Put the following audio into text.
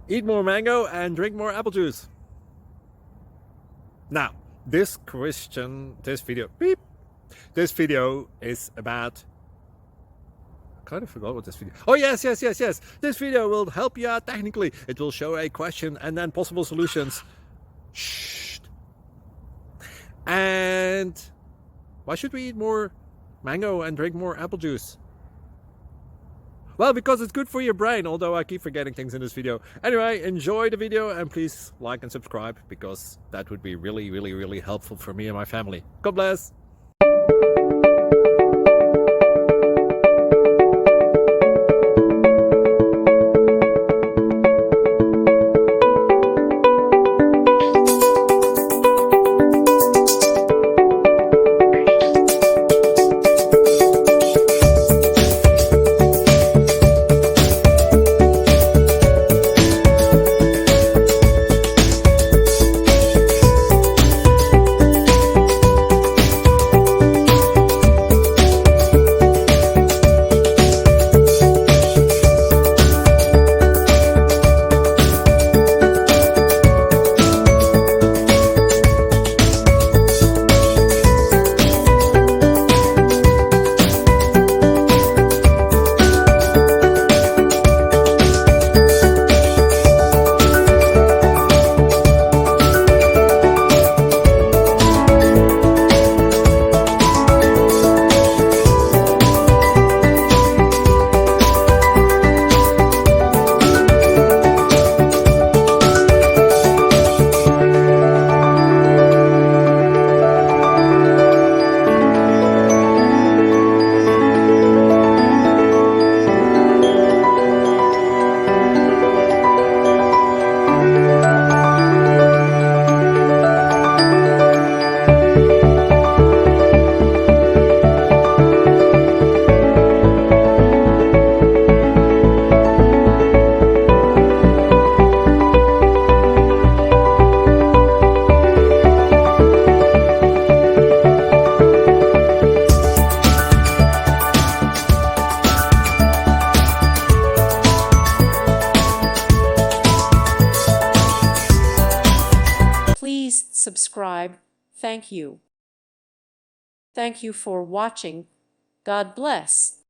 Eat more mango and drink more apple juice. Now, this video is about, I kind of forgot what this video. Oh, yes. This video will help you out technically. It will show a question and then possible solutions. Shh. And why should we eat more mango and drink more apple juice? Well, because it's good for your brain, although I keep forgetting things in this video. Anyway, enjoy the video and please like and subscribe, because that would be really helpful for me and my family. God bless! Please subscribe. Thank you. Thank you for watching. God bless.